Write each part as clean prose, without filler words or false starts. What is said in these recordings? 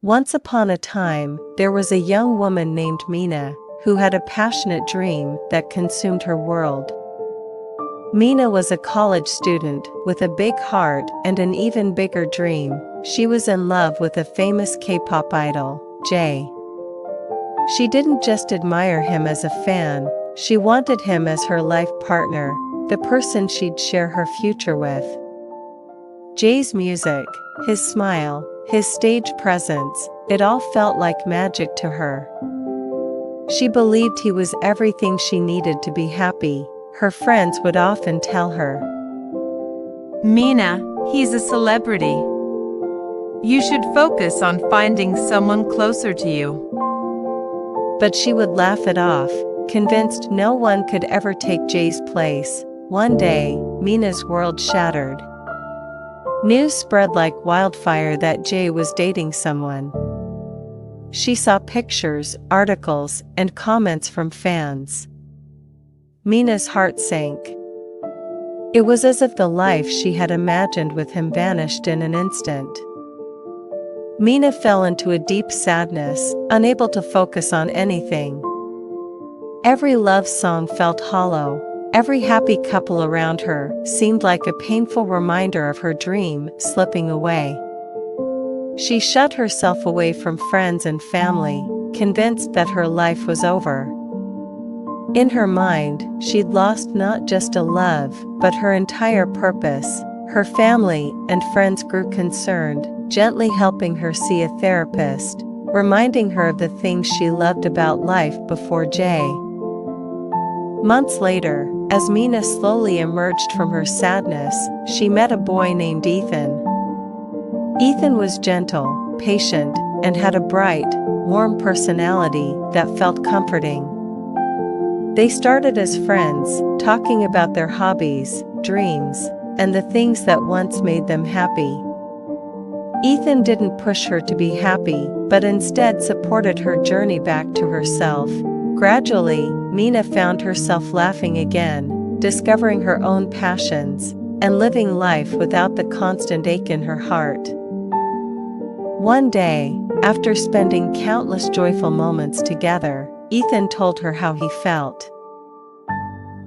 Once upon a time, there was a young woman named Mina, who had a passionate dream that consumed her world. Mina was a college student with a big heart and an even bigger dream. She was in love with a famous K-pop idol, Jay. She didn't just admire him as a fan, she wanted him as her life partner, the person she'd share her future with. Jay's music, his smile, his stage presence, it all felt like magic to her. She believed he was everything she needed to be happy, her friends would often tell her. Mina, he's a celebrity. You should focus on finding someone closer to you. But she would laugh it off, convinced no one could ever take Jay's place. One day, Mina's world shattered. News spread like wildfire that Jay was dating someone. She saw pictures, articles, and comments from fans. Mina's heart sank. It was as if the life she had imagined with him vanished in an instant. Mina fell into a deep sadness, unable to focus on anything. Every love song felt hollow. Every happy couple around her seemed like a painful reminder of her dream slipping away. She shut herself away from friends and family, convinced that her life was over. In her mind, she'd lost not just a love, but her entire purpose. Her family and friends grew concerned, gently helping her see a therapist, reminding her of the things she loved about life before Jay. Months later, as Mina slowly emerged from her sadness, she met a boy named Ethan. Ethan was gentle, patient, and had a bright, warm personality that felt comforting. They started as friends, talking about their hobbies, dreams, and the things that once made them happy. Ethan didn't push her to be happy, but instead supported her journey back to herself. Gradually, Mina found herself laughing again, discovering her own passions, and living life without the constant ache in her heart. One day, after spending countless joyful moments together, Ethan told her how he felt.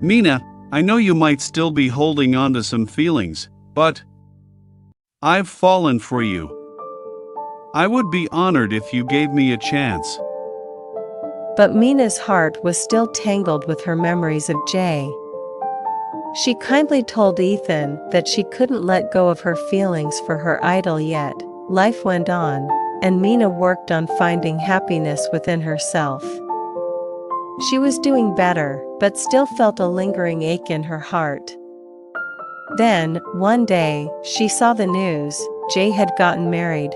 Mina, I know you might still be holding on to some feelings, but I've fallen for you. I would be honored if you gave me a chance. But Mina's heart was still tangled with her memories of Jay. She kindly told Ethan that she couldn't let go of her feelings for her idol yet. Life went on, and Mina worked on finding happiness within herself. She was doing better, but still felt a lingering ache in her heart. Then, one day, she saw the news: Jay had gotten married.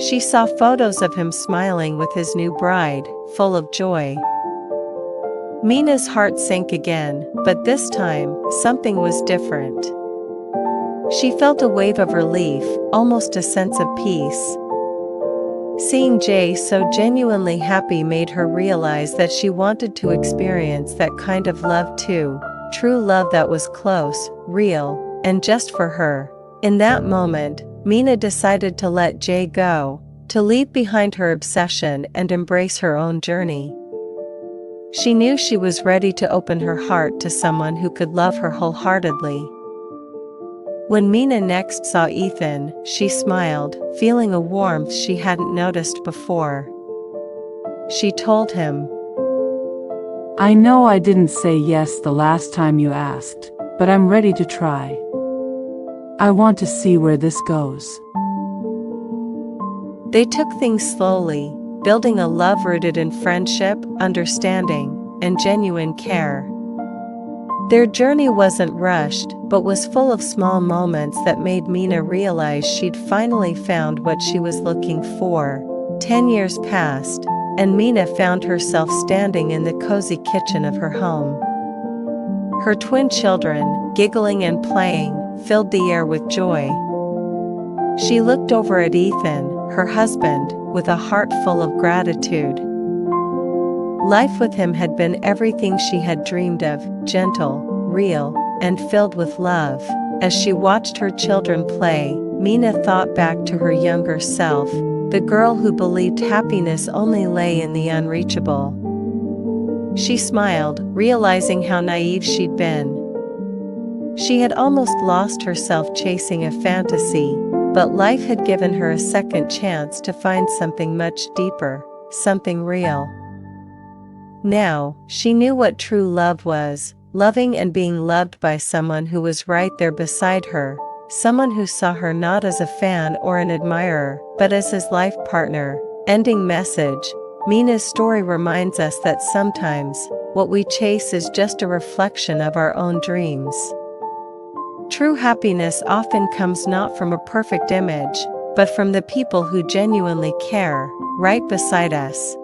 She saw photos of him smiling with his new bride, full of joy. Mina's heart sank again, but this time, something was different. She felt a wave of relief, almost a sense of peace. Seeing Jay so genuinely happy made her realize that she wanted to experience that kind of love too, true love that was close, real, and just for her. In that moment, Mina decided to let Jay go, to leave behind her obsession and embrace her own journey. She knew she was ready to open her heart to someone who could love her wholeheartedly. When Mina next saw Ethan, she smiled, feeling a warmth she hadn't noticed before. She told him, I know I didn't say yes the last time you asked, but I'm ready to try. I want to see where this goes. They took things slowly, building a love rooted in friendship, understanding, and genuine care. Their journey wasn't rushed, but was full of small moments that made Mina realize she'd finally found what she was looking for. 10 years passed, and Mina found herself standing in the cozy kitchen of her home. Her twin children, giggling and playing, filled the air with joy. She looked over at Ethan, her husband, with a heart full of gratitude. Life with him had been everything she had dreamed of, gentle, real, and filled with love. As she watched her children play, Mina thought back to her younger self, the girl who believed happiness only lay in the unreachable. She smiled, realizing how naive she'd been. She had almost lost herself chasing a fantasy, but life had given her a second chance to find something much deeper, something real. Now, she knew what true love was, loving and being loved by someone who was right there beside her, someone who saw her not as a fan or an admirer, but as his life partner. Ending message. Mina's story reminds us that sometimes, what we chase is just a reflection of our own dreams. True happiness often comes not from a perfect image, but from the people who genuinely care, right beside us.